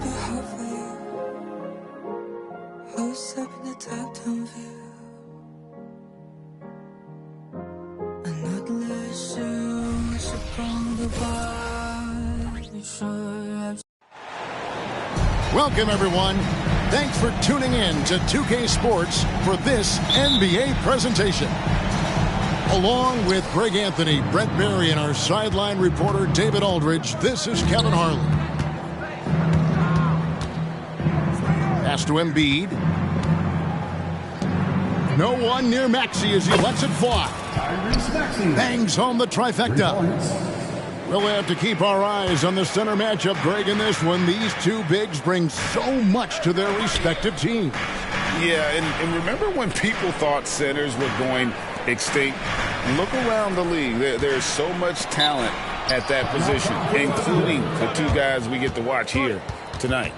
be hard for you. House up in the top-down view. I'm not less much upon the body. Sure. Welcome, everyone. Thanks for tuning in to 2K Sports for this NBA presentation. Along with Greg Anthony, Brett Berry, and our sideline reporter David Aldridge, this is Kevin Harlan. Pass to Embiid. No one near Maxey as he lets it fly. Bangs home the trifecta. We'll have to keep our eyes on the center matchup, Greg, in this one. These two bigs bring so much to their respective teams. Yeah, and remember when people thought centers were going extinct? Look around the league. There's so much talent at that position, including the two guys we get to watch here tonight.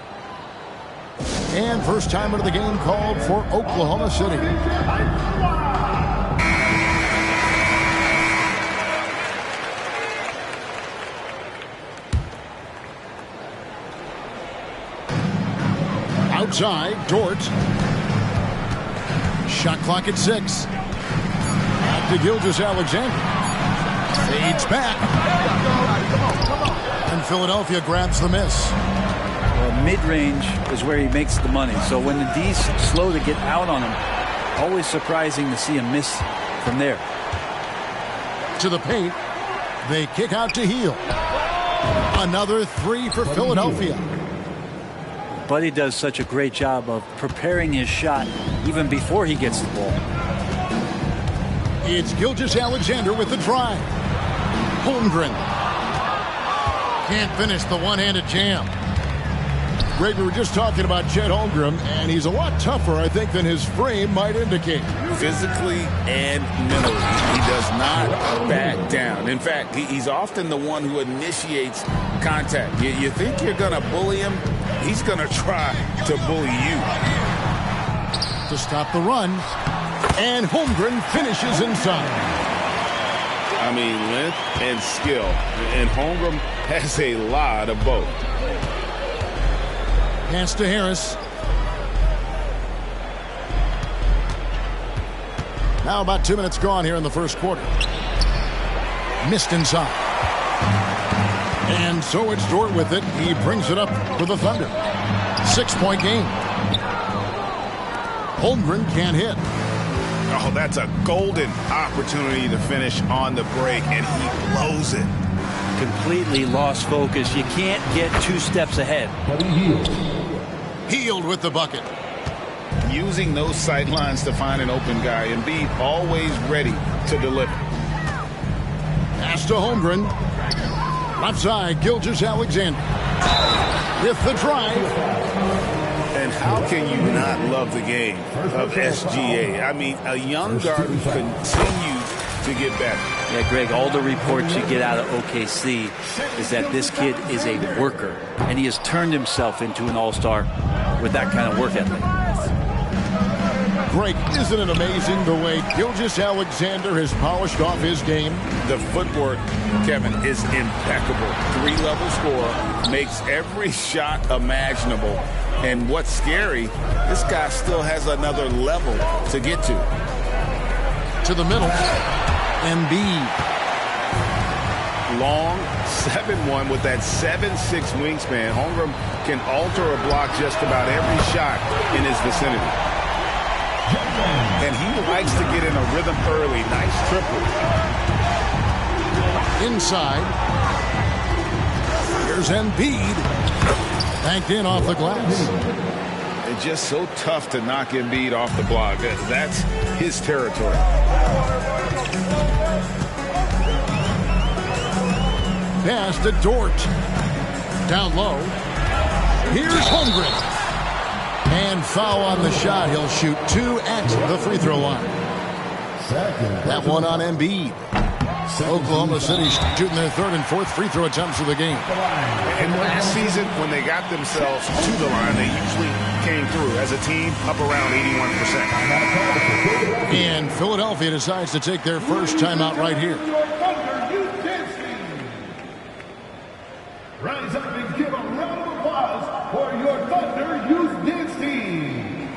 And first time into the game called for Oklahoma City. Outside, Dort. Shot clock at 6. Back to Gilgeous-Alexander. Fades back. And Philadelphia grabs the miss. Well, mid-range is where he makes the money. So when the D's slow to get out on him, always surprising to see him miss from there. To the paint. They kick out to Hield. Another 3 for Philadelphia. Buddy does such a great job of preparing his shot even before he gets the ball. It's Gilgeous-Alexander with the drive. Holmgren. Can't finish the one-handed jam. Greg, we were just talking about Chet Holmgren, and he's a lot tougher, I think, than his frame might indicate. Physically and mentally, he does not back down. In fact, he's often the one who initiates contact. You think you're going to bully him? He's going to try to bully you. To stop the run, and Holmgren finishes inside. I mean, length and skill, and Holmgren has a lot of both. Pass to Harris. Now about 2 minutes gone here in the first quarter. Missed inside. And so it's Dort with it. He brings it up for the Thunder. 6-point game. Holmgren can't hit. Oh, that's a golden opportunity to finish on the break, and he blows it. Completely lost focus. You can't get 2 steps ahead. Hield with the bucket. Using those sight lines to find an open guy, and be always ready to deliver. Pass to Holmgren. Left side, Gilgeous-Alexander. With the drive. And how can you not love the game of SGA? I mean, a young guard who continues to get better. Yeah, Greg, all the reports you get out of OKC is that this kid is a worker, and he has turned himself into an all-star with that kind of work ethic. Greg, isn't it amazing the way Gilgeous-Alexander has polished off his game? The footwork, Kevin, is impeccable. 3-level scorer, makes every shot imaginable. And what's scary, this guy still has another level to get to. To the middle. Embiid. Long 7-1 with that 7'6" wingspan. Holmgren can alter a block just about every shot in his vicinity. And he likes to get in a rhythm early. Nice triple. Inside. Here's Embiid. Banked in off the glass. It's just so tough to knock Embiid off the block. That's his territory. Pass to Dort. Down low. Here's Holmgren. And foul on the shot. He'll shoot 2 at the free throw line. That one on Embiid. Oklahoma City shooting their 3rd and 4th free throw attempts of the game. And last season, when they got themselves to the line, they usually came through as a team up around 81%. And Philadelphia decides to take their first timeout right here. Rise up and give a round of applause for your Thunder Youth Dance Team.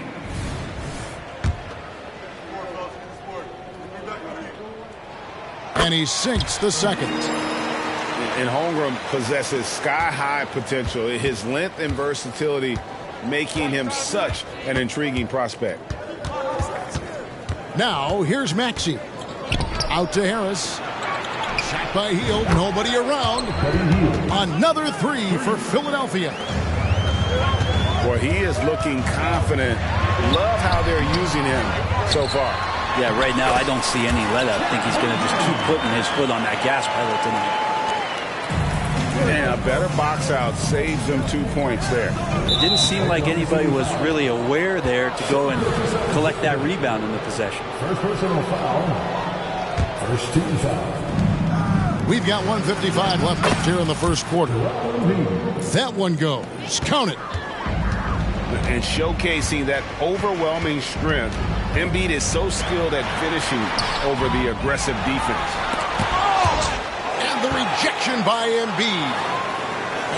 And he sinks the second. And Holmgren possesses sky-high potential. His length and versatility making him such an intriguing prospect. Now, here's Maxey. Out to Harris. Shot by Hield. Nobody around. Another three for Philadelphia. Well, he is looking confident. Love how they're using him so far. Yeah, right now I don't see any let-up. I think he's going to just keep putting his foot on that gas pedal tonight. And a better box out saves them 2 points there. It didn't seem like anybody was really aware there to go and collect that rebound in the possession. First personal foul. First team foul. We've got 1:55 left here in the first quarter. That one goes. Count it. And showcasing that overwhelming strength. Embiid is so skilled at finishing over the aggressive defense. And the rejection by Embiid.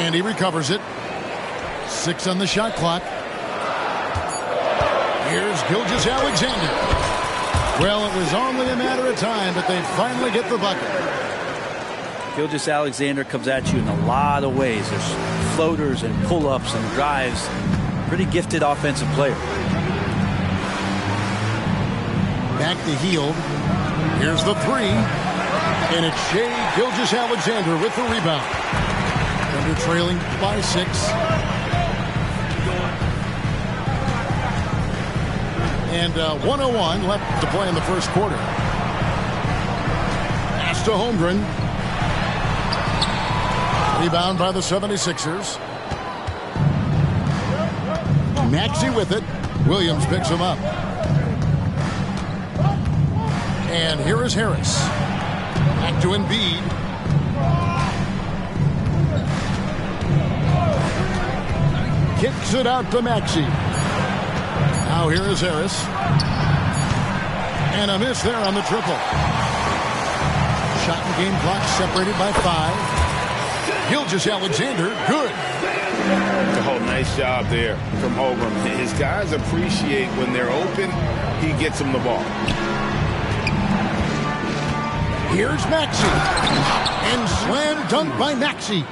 And he recovers it. 6 on the shot clock. Here's Gilgeous-Alexander. Well, it was only a matter of time, but they finally get the bucket. Gilgeous-Alexander comes at you in a lot of ways. There's floaters and pull-ups and drives. Pretty gifted offensive player. Back to Hield. Here's the three. And it's Shai Gilgeous-Alexander with the rebound. Thunder trailing by 6. And 1:01 left to play in the first quarter. Pass to Holmgren. Rebound by the 76ers. Maxey with it. Williams picks him up. And here is Harris. Back to Embiid. Kicks it out to Maxey. Now here is Harris. And a miss there on the triple. Shot and game clock separated by 5. Gilgeous-Alexander, good. Oh, nice job there from Holmgren. His guys appreciate when they're open, he gets them the ball. Here's Maxey. And slam dunk by Maxey.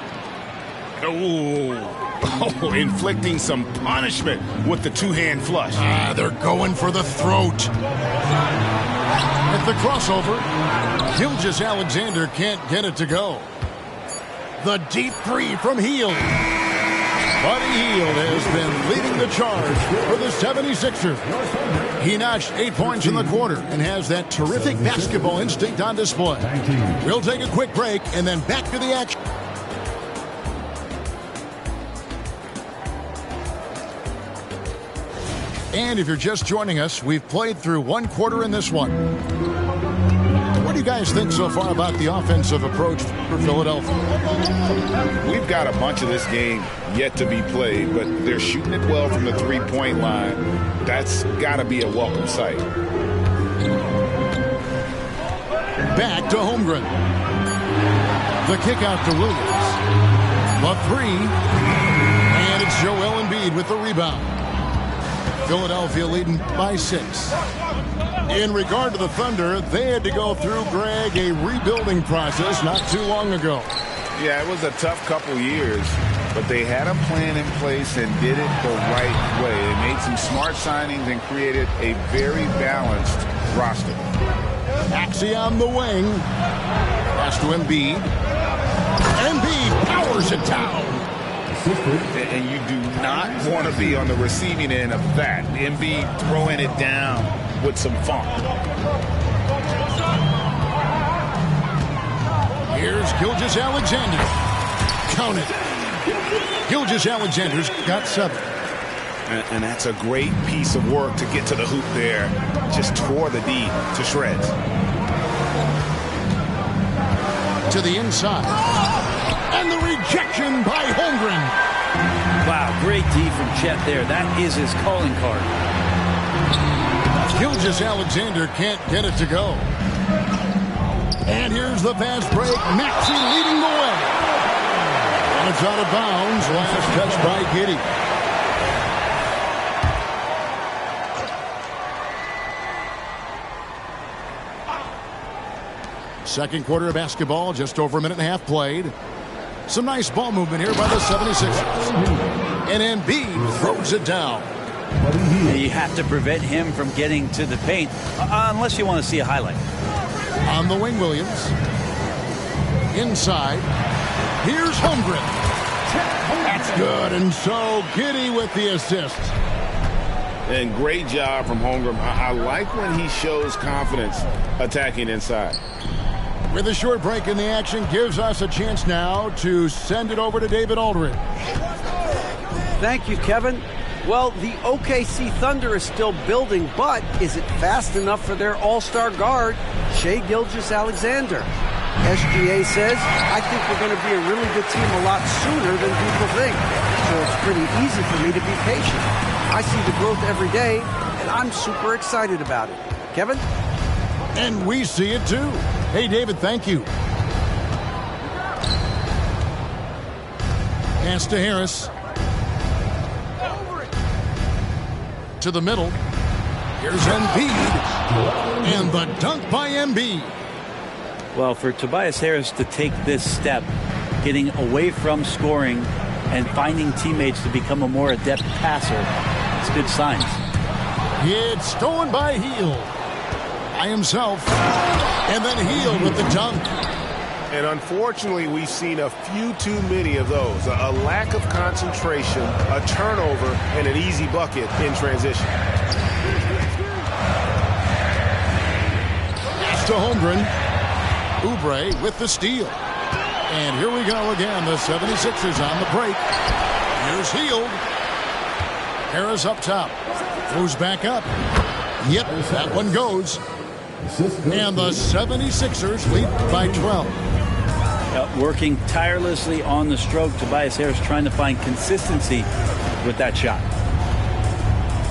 Oh, inflicting some punishment with the two-hand flush. They're going for the throat. At the crossover, Gilgeous-Alexander can't get it to go. The deep three from Hield. Buddy Hield has been leading the charge for the 76ers. He notched 8 points in the quarter and has that terrific basketball instinct on display. We'll take a quick break and then back to the action. And if you're just joining us, we've played through one quarter in this one. What do you guys think so far about the offensive approach for Philadelphia? We've got a bunch of this game yet to be played, but they're shooting it well from the three-point line. That's got to be a welcome sight. Back to Holmgren. The kick out to Williams. The three. And it's Joel Embiid with the rebound. Philadelphia leading by 6. In regard to the Thunder, they had to go through, Greg, a rebuilding process not too long ago. Yeah, it was a tough couple years, but they had a plan in place and did it the right way. They made some smart signings and created a very balanced roster. Maxey on the wing. Pass to Embiid. Embiid powers it down. And you do not want to be on the receiving end of that. Embiid throwing it down with some funk. Here's Gilgeous-Alexander. Count it. Gilgeous-Alexander's got 7. And that's a great piece of work to get to the hoop there. Just tore the D to shreds. To the inside. And the rejection by Holmgren. Wow, great D from Chet there. That is his calling card. Gilgeous-Alexander can't get it to go. And here's the fast break. Maxey leading the way. And a it's out of bounds. Last touch by Giddey. Second quarter of basketball, just over a minute and a half played. Some nice ball movement here by the 76ers. And Embiid throws it down. You have to prevent him from getting to the paint, unless you want to see a highlight. On the wing, Williams. Inside. Here's Holmgren. That's good. And so Giddey with the assist. And great job from Holmgren. I like when he shows confidence attacking inside. With a short break in the action, gives us a chance now to send it over to David Aldridge. Thank you, Kevin. Well, the OKC Thunder is still building, but is it fast enough for their all-star guard, Shai Gilgeous-Alexander? SGA says, I think we're going to be a really good team a lot sooner than people think. So it's pretty easy for me to be patient. I see the growth every day, and I'm super excited about it. Kevin? And we see it too. Hey, David, thank you. Pass to Harris. To the middle. Here's Embiid. And the dunk by Embiid. Well, for Tobias Harris to take this step, getting away from scoring and finding teammates to become a more adept passer, it's good signs. It's stolen by Hield. By himself. And then Hield with the dunk. And unfortunately, we've seen a few too many of those. A lack of concentration, a turnover, and an easy bucket in transition. Pass to Holmgren. Oubre with the steal. And here we go again. The 76ers on the break. Here's Hield. Harris up top. Throws back up. Yep, that one goes. And the 76ers lead by 12. Working tirelessly on the stroke. Tobias Harris trying to find consistency with that shot.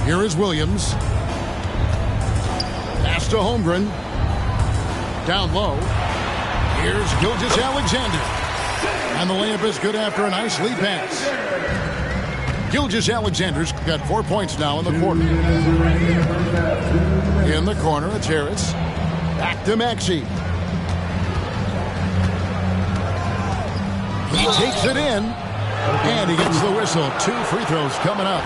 Here is Williams. Pass to Holmgren. Down low. Here's Gilgeous-Alexander. And the layup is good after a nice lead pass. Gilgeous-Alexander's got 4 points now in the quarter. In the corner, it's Harris. Back to Maxey. He takes it in. And he gets the whistle. 2 free throws coming up.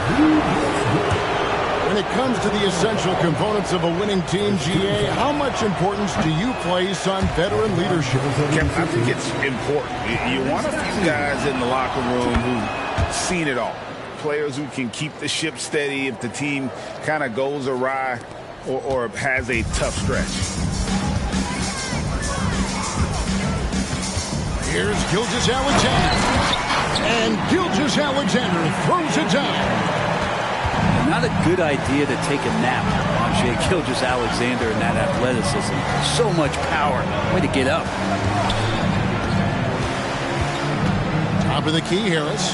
When it comes to the essential components of a winning team, GA, how much importance do you place on veteran leadership? Kevin, I think it's important. You want a few guys in the locker room who've seen it all. Players who can keep the ship steady if the team kind of goes awry or has a tough stretch. Here's Gilgeous-Alexander. And Gilgeous-Alexander throws it down. Not a good idea to take a nap on Shai Gilgeous-Alexander and that athleticism. So much power. Way to get up. Top of the key, Harris.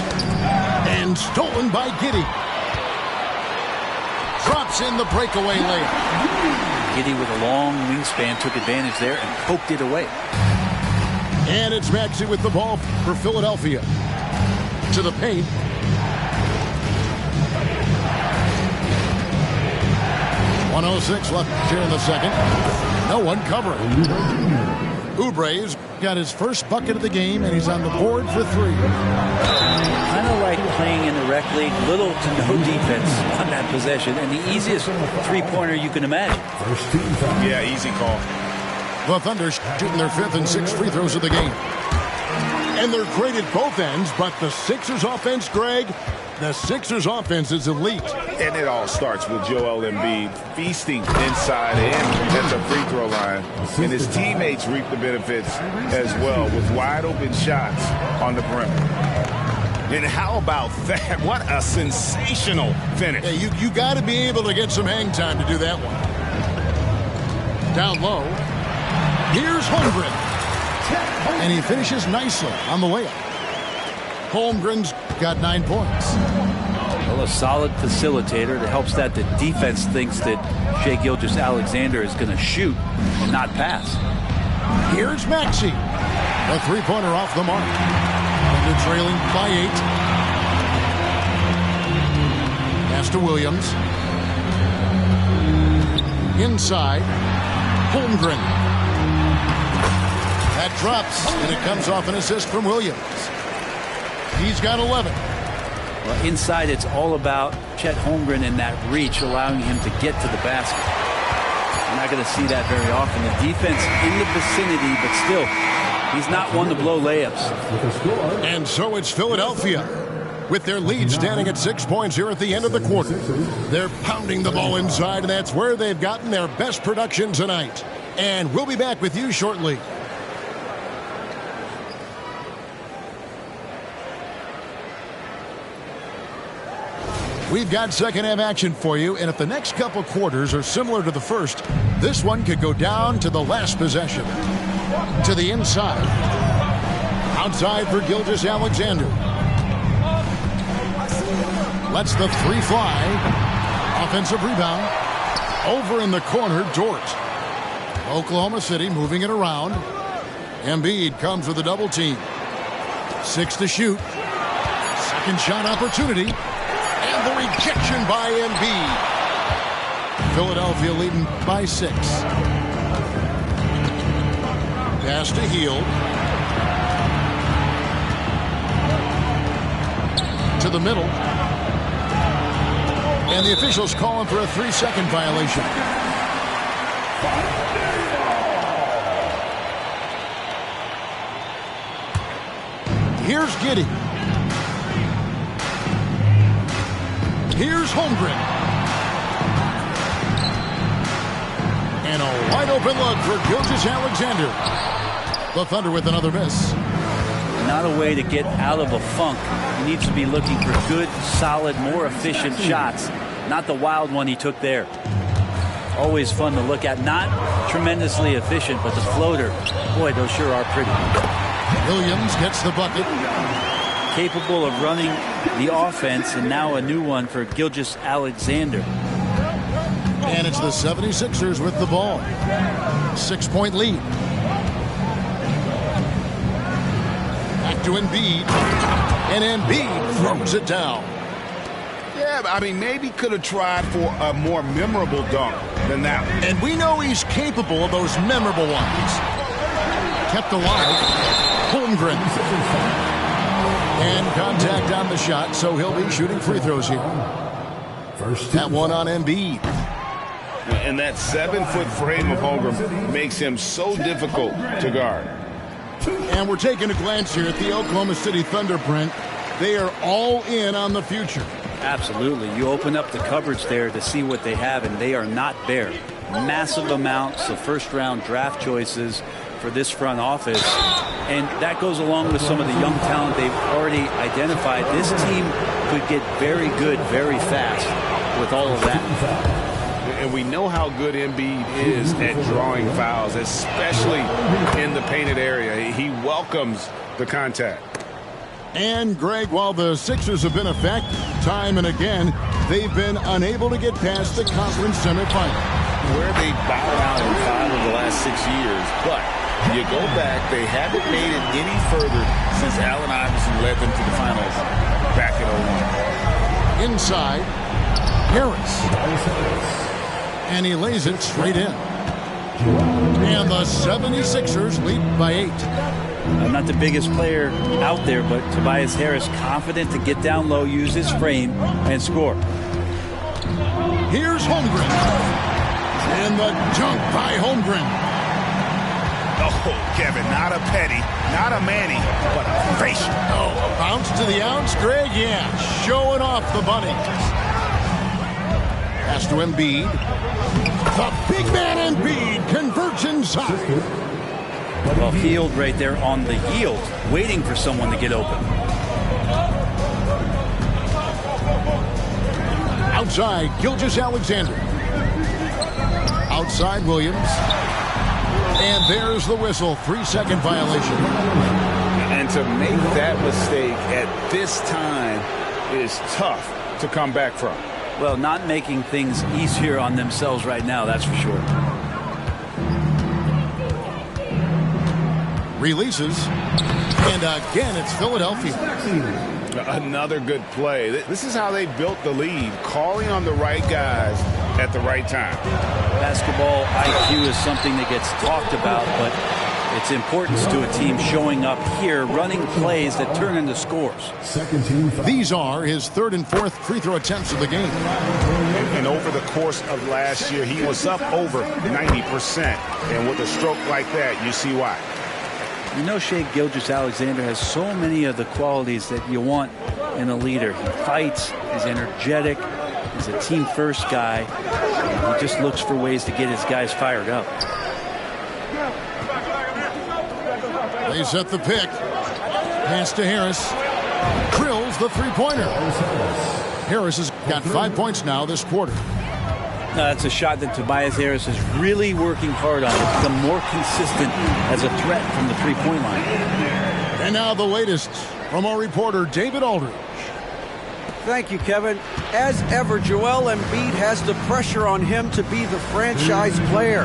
And stolen by Giddey. Drops in the breakaway layup. Giddey with a long wingspan took advantage there and poked it away. And it's Maxey with the ball for Philadelphia. To the paint. .106 left here in the second. No one covering. Oubre's got his first bucket of the game, and he's on the board for 3. Kind of like playing in the rec league, little to no defense on that possession, and the easiest three-pointer you can imagine. Yeah, easy call. The Thunder shooting their 5th and 6th free throws of the game. And they're great at both ends, but the Sixers offense, Greg, the Sixers offense is elite. And it all starts with Joel Embiid feasting inside and at the free throw line. And his teammates reap the benefits as well with wide open shots on the perimeter. And how about that? What a sensational finish. Hey, you got to be able to get some hang time to do that one. Down low. Here's Holmgren. And he finishes nicely on the layup. Holmgren's got 9 points. Well, a solid facilitator that helps that the defense thinks that Shai Gilgeous-Alexander is going to shoot and not pass. Here's Maxey. A 3-pointer off the mark. They're trailing by 8. Pass to Williams. Inside. Holmgren. That drops, and it comes off an assist from Williams. He's got 11. Well, inside, it's all about Chet Holmgren and that reach, allowing him to get to the basket. You're not going to see that very often. The defense in the vicinity, but still, he's not one to blow layups. And so it's Philadelphia, with their lead standing at 6 points here at the end of the quarter. They're pounding the ball inside, and that's where they've gotten their best production tonight. And we'll be back with you shortly. We've got second half action for you, and if the next couple quarters are similar to the first, this one could go down to the last possession. To the inside. Outside for Gilgeous-Alexander. Lets the three fly. Offensive rebound. Over in the corner, Dort. Oklahoma City moving it around. Embiid comes with a double team. 6 to shoot. Second shot opportunity. And the rejection by Embiid. Philadelphia leading by 6. Pass to Hield. To the middle. And the officials calling for a 3-second violation. Here's Giddey. Here's Holmgren. And a wide open look for Gilgeous-Alexander. The Thunder with another miss. Not a way to get out of a funk. He needs to be looking for good, solid, more efficient shots. Not the wild one he took there. Always fun to look at. Not tremendously efficient, but the floater. Boy, those sure are pretty. Williams gets the bucket. Capable of running the offense, and now a new one for Gilgeous-Alexander. And it's the 76ers with the ball. 6-point lead. Back to Embiid. And Embiid throws it down. Yeah, I mean, maybe could have tried for a more memorable dunk than that one. And we know he's capable of those memorable ones. Kept alive. Holmgren. And contact on the shot, so he'll be shooting free throws here. That one on Embiid. And that 7-foot frame of Holmgren makes him so difficult to guard. And we're taking a glance here at the Oklahoma City Thunder, Brent. They are all in on the future. Absolutely. You open up the coverage there to see what they have, and they are not bare. Massive amounts of first-round draft choices for this front office. And that goes along with some of the young talent they've already identified. This team could get very good very fast with all of that. And we know how good Embiid is at drawing fouls, especially in the painted area. He welcomes the contact. And, Greg, while the Sixers have been effective time and again, they've been unable to get past the conference semifinal. Where they bowed out in 5 of the last 6 years, but you go back, they haven't made it any further since Allen Iverson led them to the finals back in 01. Inside, Harris. And he lays it straight in. And the 76ers lead by 8. Not the biggest player out there, but Tobias Harris confident to get down low, use his frame, and score. Here's Holmgren. And the dunk by Holmgren. Oh, Kevin, not a Petty, not a Manny, but a facial. Oh, bounce to the ounce, Greg? Yeah, showing off the bunny. Pass to Embiid. The big man Embiid converts inside. Well, Hield right there on the yield, waiting for someone to get open. Outside, Gilgeous-Alexander. Outside, Williams. And there's the whistle. 3-second violation. And to make that mistake at this time is tough to come back from. Well, not making things easier on themselves right now, that's for sure. Releases. And again, it's Philadelphia. Another good play. This is how they built the lead, calling on the right guys at the right time. Basketball IQ is something that gets talked about, but its importance to a team showing up here, running plays that turn into scores. These are his third and fourth free throw attempts of the game. And over the course of last year, he was up over 90%. And with a stroke like that, you see why. You know, Shai Gilgeous-Alexander has so many of the qualities that you want in a leader. He fights, he's energetic, he's a team-first guy, and he just looks for ways to get his guys fired up. They set the pick. Pass to Harris. Drills the three-pointer. Harris has got 5 points now this quarter. That's a shot that Tobias Harris is really working hard on to become more consistent as a threat from the three-point line. And now the latest from our reporter, David Aldridge. Thank you, Kevin. As ever, Joel Embiid has the pressure on him to be the franchise player.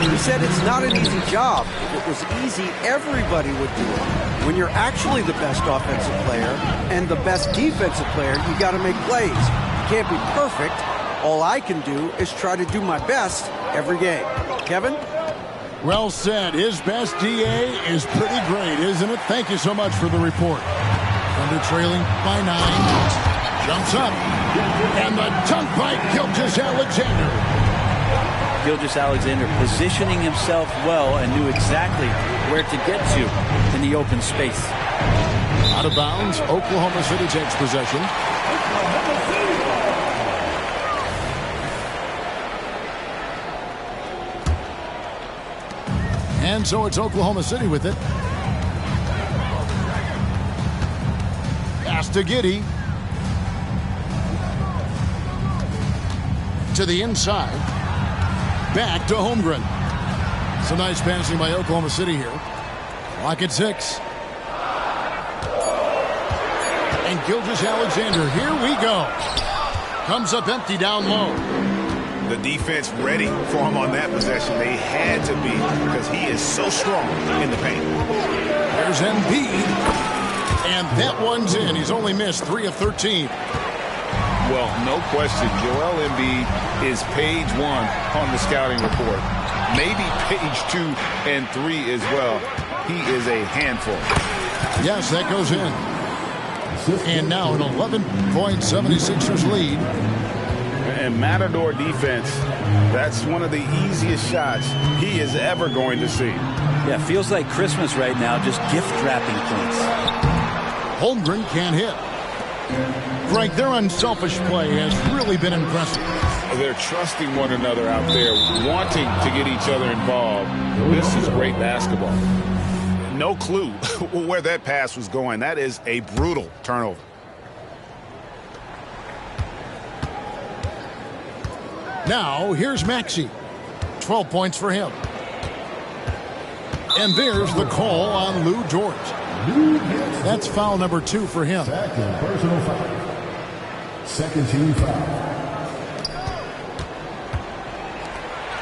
He said it's not an easy job. If it was easy, everybody would do it. When you're actually the best offensive player and the best defensive player, you got to make plays. You can't be perfect. All I can do is try to do my best every game. Kevin? Well said. His best DA is pretty great, isn't it? Thank you so much for the report. Thunder trailing by 9. Jumps up. And the dunk by Gilgeous-Alexander. Gilgeous-Alexander positioning himself well and knew exactly where to get to in the open space. Out of bounds. Oklahoma City takes possession. And so it's Oklahoma City with it. Pass to Giddey. To the inside. Back to Holmgren. Some nice passing by Oklahoma City here. Clock at 6. And Gilgeous-Alexander, here we go. Comes up empty down low. The defense ready for him on that possession. They had to be because he is so strong in the paint. There's Embiid. And that one's in. He's only missed 3 of 13. Well, no question. Joel Embiid is page 1 on the scouting report. Maybe page 2 and 3 as well. He is a handful. Yes, that goes in. And now an 11-point 76ers lead. And Matador defense, that's one of the easiest shots he is ever going to see. Yeah, feels like Christmas right now, just gift wrapping points. Holmgren can't hit. Frank, their unselfish play has really been impressive. They're trusting one another out there, wanting to get each other involved. This is great basketball. No clue where that pass was going. That is a brutal turnover. Now, here's Maxey. 12 points for him. And there's the call on Lou Dort. That's foul number 2 for him. Second personal foul. Second team foul.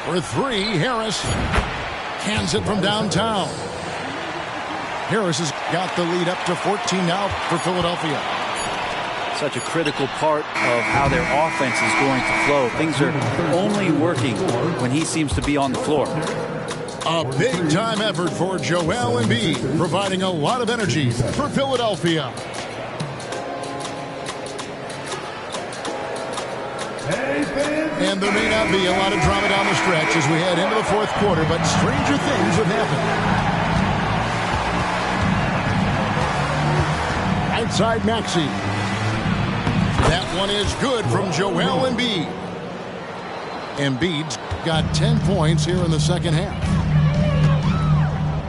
For 3, Harris cans it from downtown. Harris has got the lead up to 14 now for Philadelphia. Such a critical part of how their offense is going to flow. Things are only working when he seems to be on the floor. A big-time effort for Joel Embiid, providing a lot of energy for Philadelphia. And there may not be a lot of drama down the stretch as we head into the fourth quarter, but stranger things have happened. Outside Maxey. That one is good from Joel Embiid. Embiid's got 10 points here in the second half.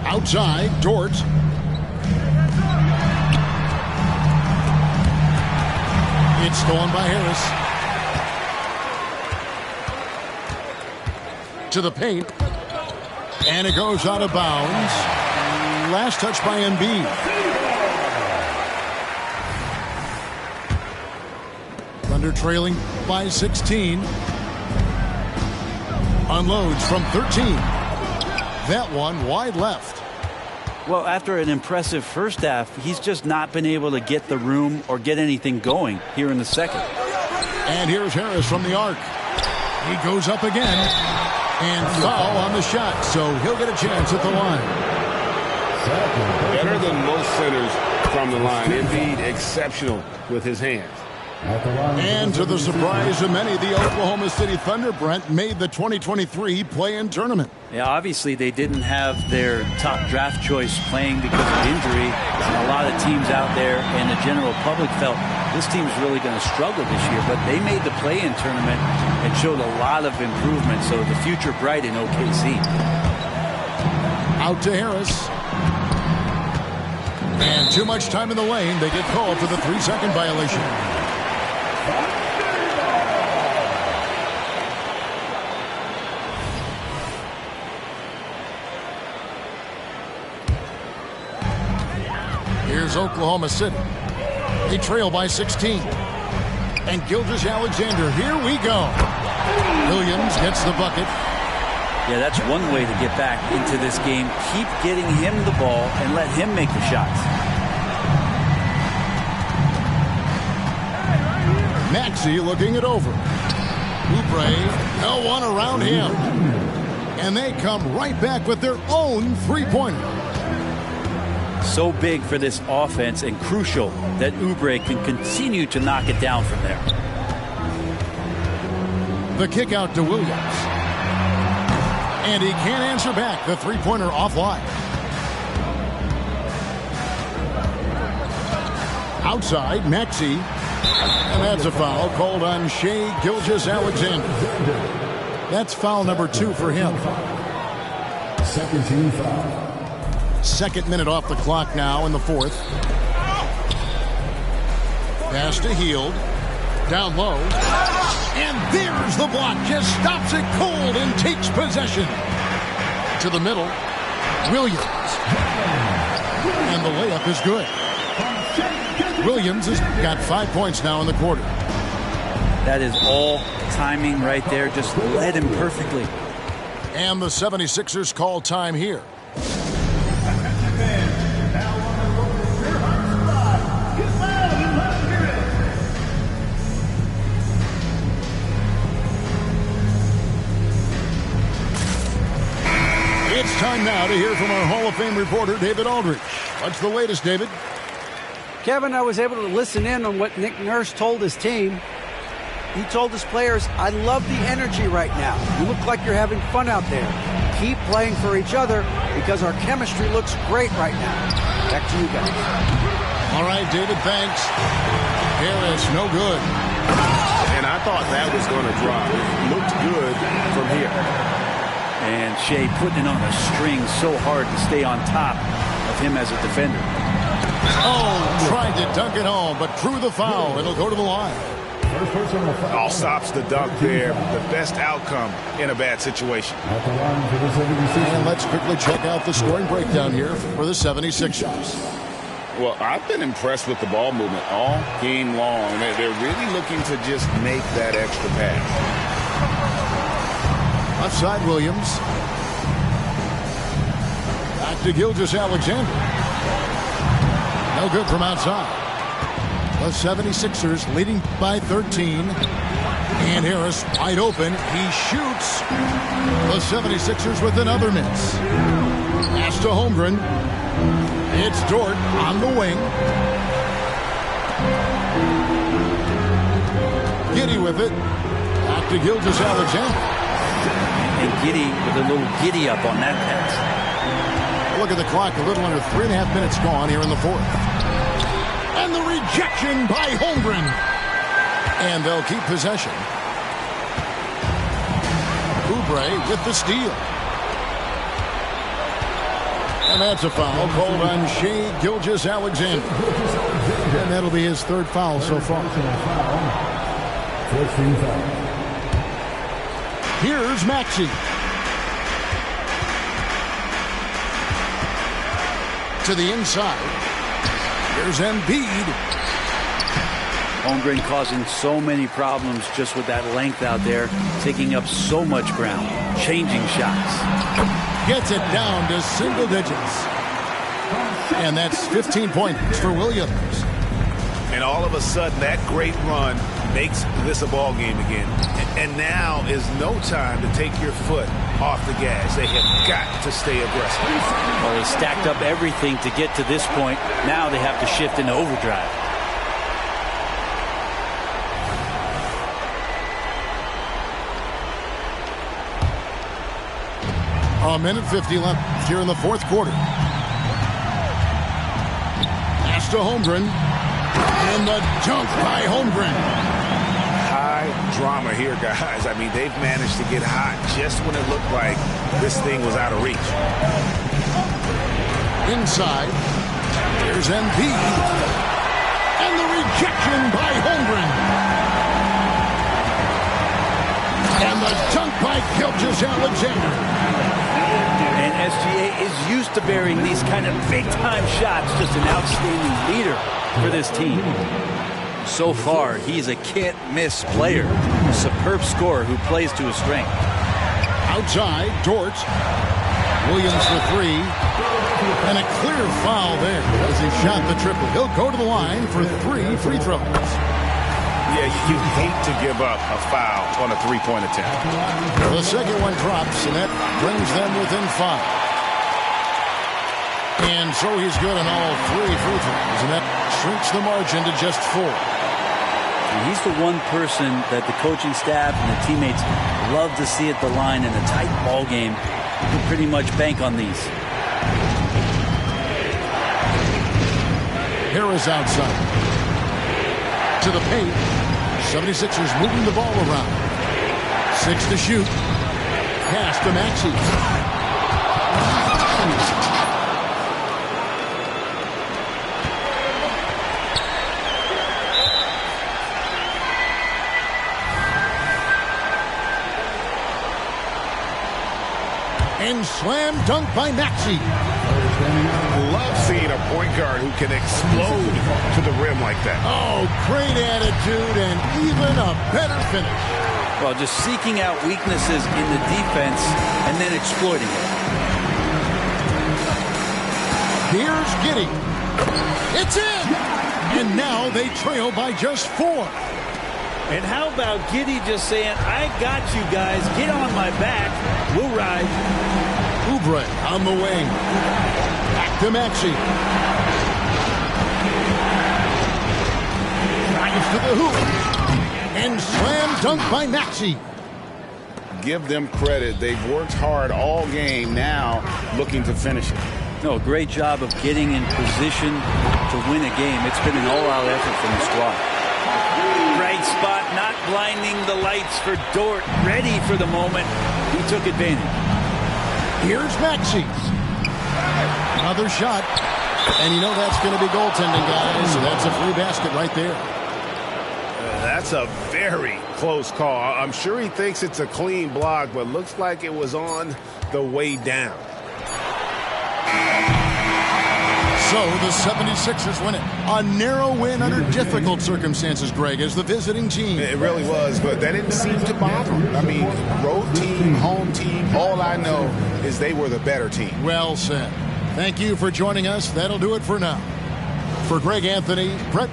Outside, Dort. It's stolen by Harris. To the paint. And it goes out of bounds. Last touch by Embiid. Thunder trailing by 16. Unloads from 13. That one wide left. Well, after an impressive first half, he's just not been able to get the room or get anything going here in the second. And here's Harris from the arc. He goes up again. And foul on the shot, so he'll get a chance at the line. Better than most centers from the line. Indeed, exceptional with his hands. And to the surprise of many, the Oklahoma City Thunder, Brent, made the 2023 play-in tournament. Yeah, obviously they didn't have their top draft choice playing because of injury. A lot of teams out there and the general public felt this team's really going to struggle this year, but they made the play-in tournament and showed a lot of improvement, so the future bright in OKC. Out to Harris. And too much time in the lane. They get called for the 3-second violation. Here's Oklahoma City. They trail by 16. And Gilgeous-Alexander, here we go. Williams gets the bucket. Yeah, that's one way to get back into this game. Keep getting him the ball and let him make the shots. Maxey looking it over. Oubre, no one around him. And they come right back with their own three-pointer. So big for this offense and crucial that Oubre can continue to knock it down from there. The kick out to Williams. And he can't answer back. The three-pointer offline. Outside, Maxey. And that's a foul called on Shai Gilgeous-Alexander. That's foul number 2 for him. Second team foul. Second minute off the clock now in the fourth. Pass to Hield. Down low. And there's the block. Just stops it cold and takes possession. To the middle. Williams. And the layup is good. Williams has got 5 points now in the quarter. That is all timing right there. Just led him perfectly. And the 76ers call time here. It's time now to hear from our Hall of Fame reporter, David Aldridge. What's the latest, David? Kevin, I was able to listen in on what Nick Nurse told his team. He told his players, I love the energy right now. You look like you're having fun out there. Keep playing for each other because our chemistry looks great right now. Back to you guys. All right, David, thanks. Harris, no good. And I thought that was going to drop. It looked good from here. And Shai putting it on a string so hard to stay on top of him as a defender. Oh, tried to dunk it home, but drew the foul. It'll go to the line. All stops the dunk there. The best outcome in a bad situation. And let's quickly check out the scoring breakdown here for the 76ers. Well, I've been impressed with the ball movement all game long. They're really looking to just make that extra pass. Left side, Williams. Back to Gilgeous-Alexander. No good from outside. The 76ers leading by 13. And Harris wide open. He shoots. The 76ers with another miss. Pass to Holmgren. It's Dort on the wing. Giddey with it. Back to Gilgeous-Alexander. And Giddey with a little giddy up on that pass. Look at the clock. A little under 3.5 minutes gone here in the fourth. And the rejection by Holmgren. And they'll keep possession. Oubre with the steal. And that's a foul called on Shai Gilgeous-Alexander. And that'll be his third foul so far. Here's Maxey. To the inside. Here's Embiid. Holmgren causing so many problems just with that length out there, taking up so much ground, changing shots. Gets it down to single digits. And that's 15 points for Williams. And all of a sudden, that great run makes this a ball game again. And now is no time to take your foot off the gas. They have got to stay aggressive. Well, they stacked up everything to get to this point. Now they have to shift into overdrive. A minute 50 left here in the fourth quarter. Pass to Holmgren. And the dunk by Holmgren. High drama here, guys. I mean, they've managed to get hot just when it looked like this thing was out of reach. Inside. Here's Embiid. And the rejection by Holmgren. And the dunk by Gilgeous-Alexander. And SGA is used to burying these kind of big-time shots. Just an outstanding leader for this team. So far, he's a can't-miss player. A superb scorer who plays to his strength. Outside, Dort. Williams for three. And a clear foul there as he shot the triple. He'll go to the line for 3 free throws. Yeah, you hate to give up a foul on a three-point attempt. The second one drops, and that brings them within 5. And so he's good on all 3 free throws, and that shrinks the margin to just 4. And he's the one person that the coaching staff and the teammates love to see at the line in a tight ball game. You can pretty much bank on these. Harris outside. To the paint. 76ers moving the ball around. 6 to shoot. Pass to Maxey. And slam dunk by Maxey. Love seeing a point guard who can explode to the rim like that. Oh, great attitude and even a better finish. Well, just seeking out weaknesses in the defense and then exploiting it. Here's Giddey. It's in! And now they trail by just 4. And how about Giddey just saying, I got you guys, get on my back, we'll ride. Oubre on the wing. Back to Maxey. Drives to the hoop. And slam dunk by Maxey. Give them credit. They've worked hard all game, now looking to finish it. No, great job of getting in position to win a game. It's been an all-out effort from the squad. Right spot, not blinding the lights for Dort. Ready for the moment. He took advantage. Here's Maxey. Another shot. And you know that's going to be goaltending, guys. So that's a free basket right there. That's a very close call. I'm sure he thinks it's a clean block, but looks like it was on the way down. So the 76ers win it. A narrow win under difficult circumstances, Greg, as the visiting team. It really was, but that didn't seem to bother him. I mean, road team, home team, all I know is they were the better team. Well said. Thank you for joining us. That'll do it for now. For Greg Anthony, Brett